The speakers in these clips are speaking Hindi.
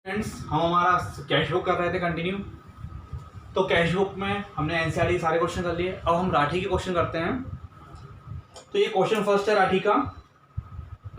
फ्रेंड्स, हम हमारा कैश बुक कर रहे थे कंटिन्यू। तो कैश बुक में हमने एनसीईआरटी सारे क्वेश्चन कर लिए। अब हम राठी के क्वेश्चन करते हैं। तो ये क्वेश्चन फर्स्ट है राठी का।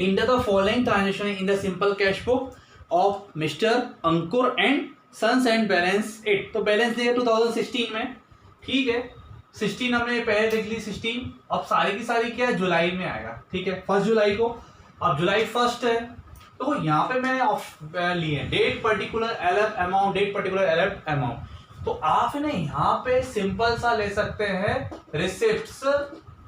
In the following transaction in the simple cash book of mister Ankur and sons and balance it. तो बैलेंस दिया 2016 में, ठीक है। 16 हमने पहले देख ली 16। अब सारी की सारी क्या है, जुलाई में आएगा, ठीक है, 1 जुलाई को। अब जुलाई 1 है, तो यहाँ पे मैंने लिए date particular LF amount, date particular LF amount. तो आप ना यहाँ पे सिंपल सा ले सकते हैं रिसिप्ट्स,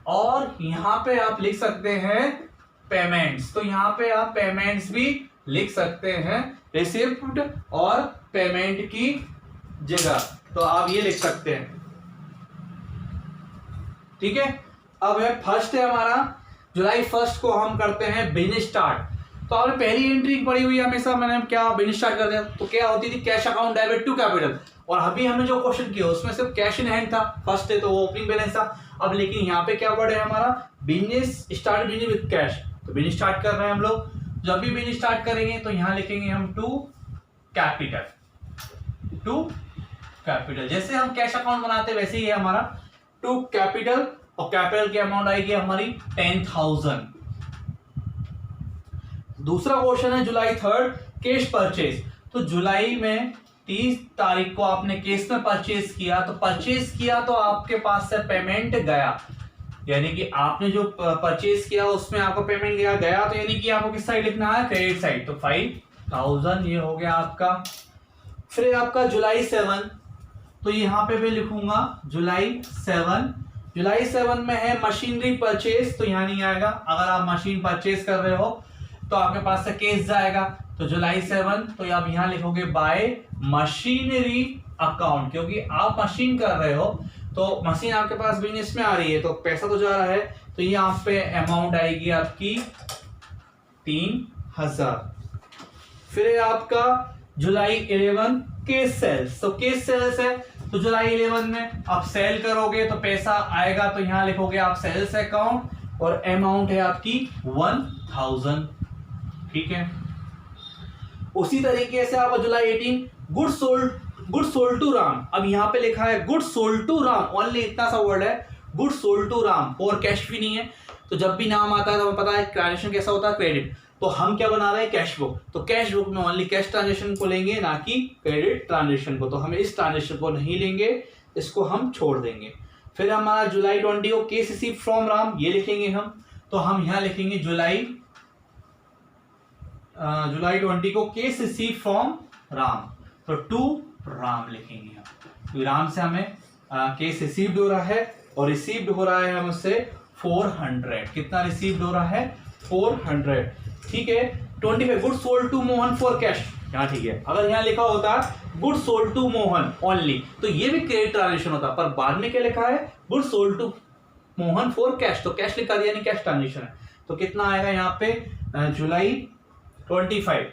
और यहाँ पे आप लिख सकते हैं पेमेंट्स। तो यहाँ पे आप पेमेंट्स भी लिख सकते हैं, रिसिप्ट और पेमेंट की जगह। तो आप ये लिख सकते हैं, ठीक है। अब है फर्स्ट है हमारा जुलाई 1 को हम करते हैं बिजनेस स्टार्ट। तो आपने पहली एंट्री पड़ी हुई है हमेशा, मैंने क्या बिजनेस स्टार्ट कर दिया। तो क्या होती थी, cash account debit to capital. और अभी हमने जो क्वेश्चन किया उसमें सिर्फ कैश इन हैंड था, फर्स्ट है तो वो ओपनिंग बैलेंस था। अब लेकिन यहाँ पे क्या वर्ड है हमारा, business start business with cash. तो बिजनेस स्टार्ट कर रहे हैं हम लोग। जब भी बिजनेस स्टार्ट करेंगे तो यहाँ लिखेंगे हम टू कैपिटल, टू कैपिटल। जैसे हम कैश अकाउंट बनाते हैं वैसे ही है हमारा टू कैपिटल, और कैपिटल की अमाउंट आएगी हमारी 10,000। दूसरा क्वेश्चन है जुलाई 3 कैश परचेज। तो जुलाई में 30 तारीख को आपने केस में परचेज किया। तो परचेज किया तो आपके पास से पेमेंट गया, यानी कि आपने जो परचेज किया उसमें आपको पेमेंट गया। तो यानी कि आपको किस साइड लिखना है, क्रेडिट साइड। तो 5,000 ये हो गया आपका। फिर आपका जुलाई 7, तो यहाँ पे भी लिखूंगा जुलाई 7। जुलाई 7 में है मशीनरी परचेज, तो यहाँ नहीं आएगा। अगर आप मशीन परचेज कर रहे हो तो आपके पास से केस जाएगा। तो जुलाई 7, तो आप यहाँ लिखोगे बाय मशीनरी अकाउंट, क्योंकि आप मशीन कर रहे हो तो मशीन आपके पास बिजनेस में आ रही है तो पैसा तो जा रहा है। तो यहाँ पे अमाउंट आएगी आपकी 3,000। फिर आपका जुलाई 11 केस सेल्स। तो केस सेल्स है, तो जुलाई 11 में आप सेल करोगे तो पैसा आएगा। तो यहाँ लिखोगे आप सेल्स अकाउंट, और अमाउंट है आपकी 1,000, ठीक है। उसी तरीके से आप July 18 good sold to Ram. अब यहाँ पे लिखा है good sold to Ram, only इतना सा वर्ड है, गुड सोल्ड टू राम, और कैश भी नहीं है। तो जब भी नाम आता है तो हमें पता है ट्रांजेक्शन कैसा होता है, क्रेडिट। तो हम क्या बना रहे हैं, कैश बुक। तो कैश बुक में ओनली कैश ट्रांजेक्शन को लेंगे, ना कि क्रेडिट ट्रांजेक्शन को। तो हम इस ट्रांजेक्शन को नहीं लेंगे, इसको हम छोड़ देंगे। फिर हमारा जुलाई 20 को केस रिसीव फ्रॉम राम, ये लिखेंगे हम। तो हम यहाँ लिखेंगे जुलाई 20 को केस रिसीव फ्रॉम राम, तो टू राम लिखेंगे हम। तो राम से हमें केस रिसीव्ड हो रहा है, और रिसीव्ड हो रहा है हमसे 400। कितना रिसीव्ड हो रहा है, 400, ठीक है। 25 good sold to Mohan for cash, यहाँ ठीक है। अगर यहाँ लिखा होता good sold to Mohan only, तो ये भी क्रेडिट ट्रांजेक्शन होता, पर बाद में क्या लिखा है, good sold to Mohan for cash. तो कैश लिखा दिया, नहीं कैश ट्रांजेक्शन है। तो कितना आएगा यहाँ पे, जुलाई 25।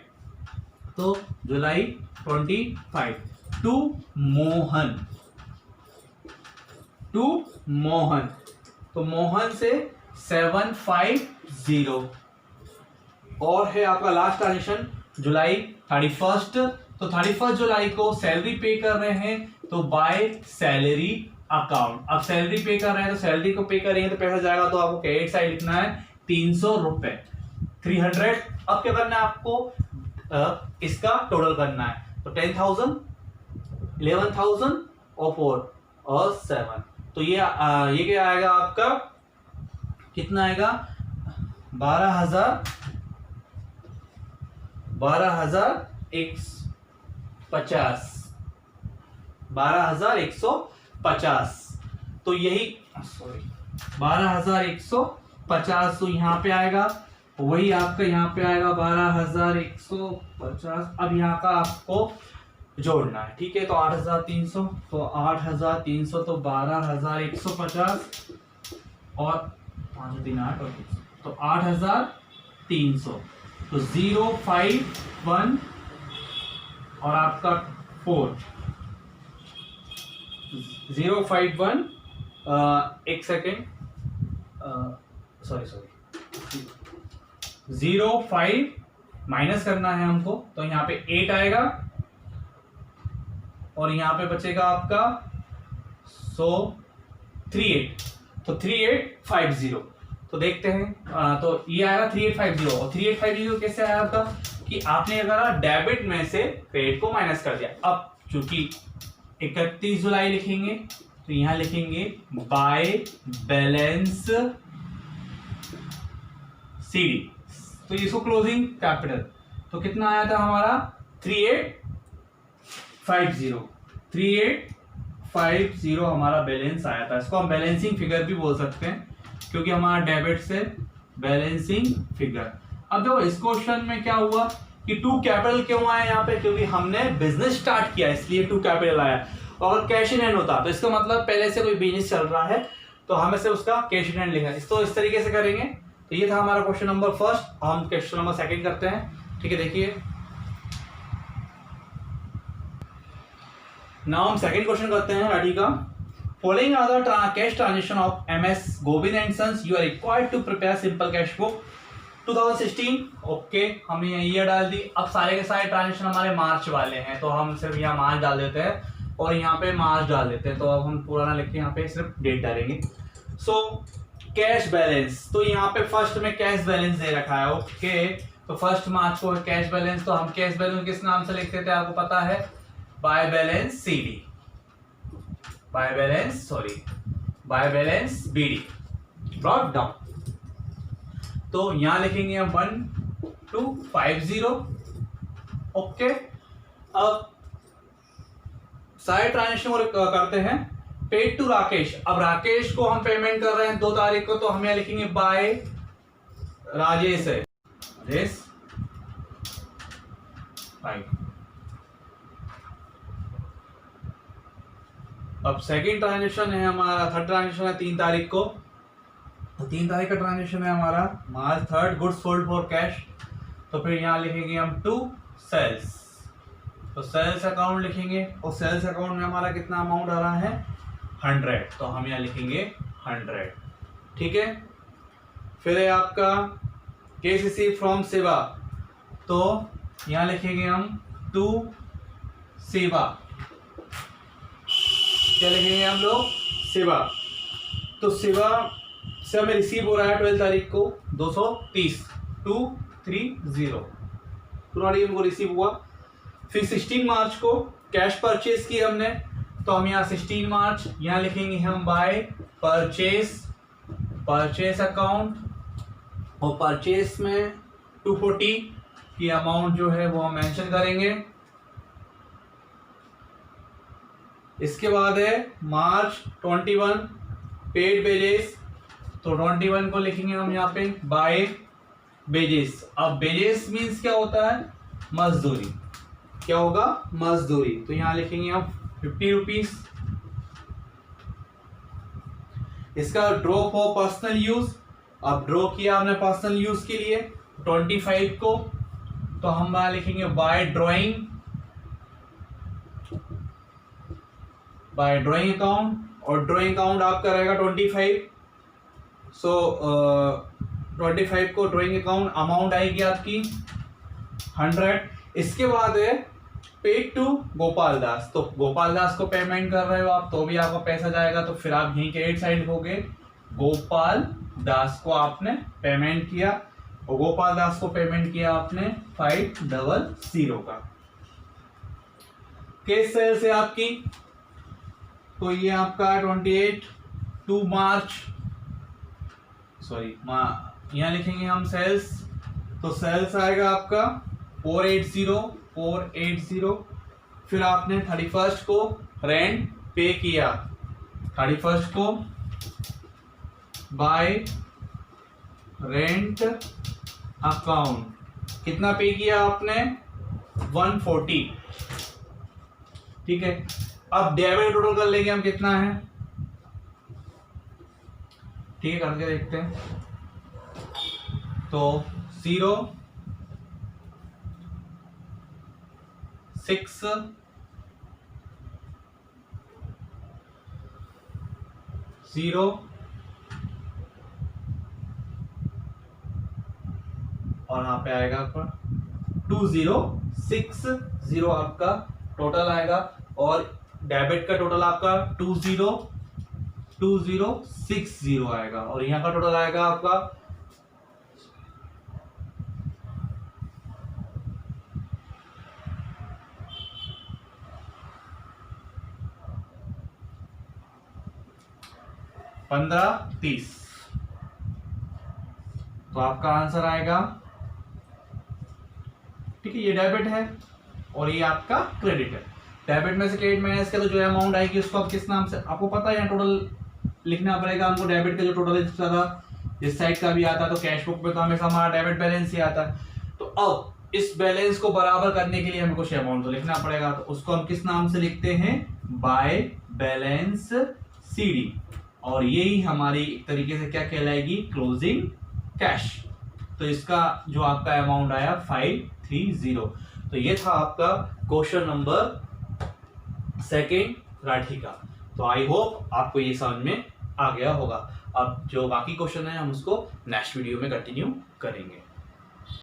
तो जुलाई 25 टू मोहन, तो मोहन से 750। और है आपका लास्ट ट्रांजेक्शन जुलाई 31। तो 31 जुलाई को सैलरी पे कर रहे हैं, तो बाय सैलरी अकाउंट। अब सैलरी पे कर रहे हैं तो सैलरी को पे करेंगे तो पैसा जाएगा, तो आपको क्रेडिट साइड लिखना है 300 रुपए, 300। अब क्या करना है आपको, इसका टोटल करना है। तो 10,000, 11,000 और 4 और 7। तो ये क्या आएगा आपका, कितना आएगा, 12,150। तो यही 12,150। तो यहाँ पे आएगा, वही आपका यहाँ पे आएगा 12,150। अब यहाँ का आपको जोड़ना है, ठीक है। तो 8,300, तो 8,300, तो 12,150 और 5 3 8 और 300, तो 8,300। तो 051 और आपका 4, 051, एक सेकेंड, सॉरी 051 माइनस करना है हमको, तो यहाँ पे 8 आएगा और यहाँ पे बचेगा आपका 38, तो 3850। तो देखते हैं, तो ये आएगा 3850। और 3850 कैसे आया आपका कि आपने अगर डेबिट में से क्रेडिट को माइनस कर दिया। अब चूंकि 31 जुलाई लिखेंगे तो यहां लिखेंगे बाय बैलेंस सीडी, तो इसको क्लोजिंग कैपिटल। तो कितना आया था हमारा 3850 हमारा बैलेंस आया था। इसको हम बैलेंसिंग फिगर भी बोल सकते हैं क्योंकि हमारा डेबिट से बैलेंसिंग फिगर। अब देखो इस क्वेश्चन में क्या हुआ कि 2 कैपिटल क्यों आया यहाँ पे, क्योंकि हमने बिजनेस स्टार्ट किया इसलिए 2 कैपिटल आया। और कैश इन हैंड होता तो इसका मतलब पहले से कोई बिजनेस चल रहा है तो हमें से उसका कैश इन हैंड लिखा है। इसको इस तरीके से करेंगे। तो ये था हमारा क्वेश्चन नंबर फर्स्ट। हम क्वेश्चन नंबर सेकंड करते हैं। ठीक है, देखिए नाउ हम सेकंड क्वेश्चन करते हैं राठी का। Following are the cash transaction of MS Govind and sons, you are required to prepare simple cash book 2016। Okay, हमने ईयर डाल दी। अब सारे के सारे ट्रांजेक्शन हमारे मार्च वाले हैं तो हम सिर्फ यहाँ मार्च डाल देते हैं और यहाँ पे मार्च डाल देते हैं। तो अब हम पुराना लिख के यहाँ पे सिर्फ डेट डालेंगे। सो कैश बैलेंस, तो यहाँ पे फर्स्ट में कैश बैलेंस दे रखा है। ओके, तो फर्स्ट मार्च को है कैश बैलेंस, तो हम कैश बैलेंस किस नाम से लिखते थे आपको पता है, by balance CD, by balance BD brought down. तो यहां लिखेंगे हम 1250। ओके, अब सारे ट्रांजेक्शन करते हैं। पेड टू राकेश, अब राकेश को हम पेमेंट कर रहे हैं 2 तारीख को, तो हम यहां लिखेंगे बाय राजेश है, राजेश बाय। अब सेकंड ट्रांजेक्शन है हमारा, थर्ड ट्रांजेक्शन है 3 तारीख को, तो 3 तारीख का ट्रांजेक्शन है हमारा मार्च 3rd, goods sold for cash. तो फिर यहाँ लिखेंगे हम टू सेल्स, तो सेल्स अकाउंट लिखेंगे और सेल्स अकाउंट में हमारा कितना अमाउंट आ रहा है 100, तो हम यहाँ लिखेंगे 100। ठीक है, फिर है आपका केस रिसीव फ्रॉम सेवा, तो यहाँ लिखेंगे हम टू सेवा, क्या लिखेंगे हम लोग सेवा। तो सेवा से हमें रिसीव हो रहा है 12 तारीख को 230 230 हमको रिसीव हुआ। फिर 16 मार्च को कैश परचेज की हमने, तो हम यहाँ 16 मार्च यहाँ लिखेंगे हम बाय परचेज अकाउंट, और परचेज में 240 की अमाउंट जो है वो हम मेंशन करेंगे। इसके बाद है मार्च 21 पेड वेजेस, तो 21 को लिखेंगे हम यहाँ पे बाय वेजेस। अब वेजेस मीन्स क्या होता है, मजदूरी, क्या होगा मजदूरी, तो यहाँ लिखेंगे हम 50 रुपीज। इसका ड्रॉ फॉर पर्सनल यूज, अब ड्रॉ किया हमने पर्सनल यूज के लिए 25 को, तो हम वहां लिखेंगे बाय ड्रॉइंग अकाउंट, और ड्रॉइंग अकाउंट आपका रहेगा 25। सो 25 को ड्रॉइंग अकाउंट अमाउंट आएगी आपकी 100। इसके बाद है पेड टू गोपाल दास, तो गोपाल दास को पेमेंट कर रहे हो आप तो भी आपका पैसा जाएगा, तो फिर आप यहीं क्रेडिट साइड होगे, गोपाल दास को आपने पेमेंट किया, और गोपाल दास को पेमेंट किया आपने 500 का। केस सेल्स है आपकी, तो ये आपका 28 2 मार्च, सॉरी यहाँ लिखेंगे हम सेल्स, तो सेल्स आएगा आपका 480। फिर आपने 31 को रेंट पे किया, 31 को बाय रेंट अकाउंट कितना पे किया आपने 140। ठीक है, अब डेबिट टोटल कर लेंगे हम कितना है, ठीक है करके देखते हैं। तो 0 6 0 और यहाँ पे आएगा आपका 2060 आपका टोटल आएगा, और डेबिट का टोटल आपका 2060 आएगा, और यहाँ का टोटल आएगा आपका 1530। तो आपका आंसर आएगा, ठीक है, ये डेबिट है और ये आपका क्रेडिट है। डेबिट में से क्रेडिट माइनस किया तो जो अमाउंट आएगी उसको आप किस नाम से, आपको पता है यहाँ टोटल लिखना पड़ेगा हमको। डेबिट का जो टोटल है था जिस साइड का भी आता है, तो कैश बुक में तो हमेशा हमारा डेबिट बैलेंस ही आता है। तो अब इस बैलेंस को बराबर करने के लिए हमें कुछ अमाउंट तो लिखना पड़ेगा, तो उसको हम किस नाम से लिखते हैं, बाय बैलेंस सीडी, और यही हमारी एक तरीके से क्या कहलाएगी, क्लोजिंग कैश। तो इसका जो आपका अमाउंट आया 530। तो ये था आपका क्वेश्चन नंबर सेकेंड राठी का। तो आई होप आपको ये समझ में आ गया होगा। अब जो बाकी क्वेश्चन है हम उसको नेक्स्ट वीडियो में कंटिन्यू करेंगे।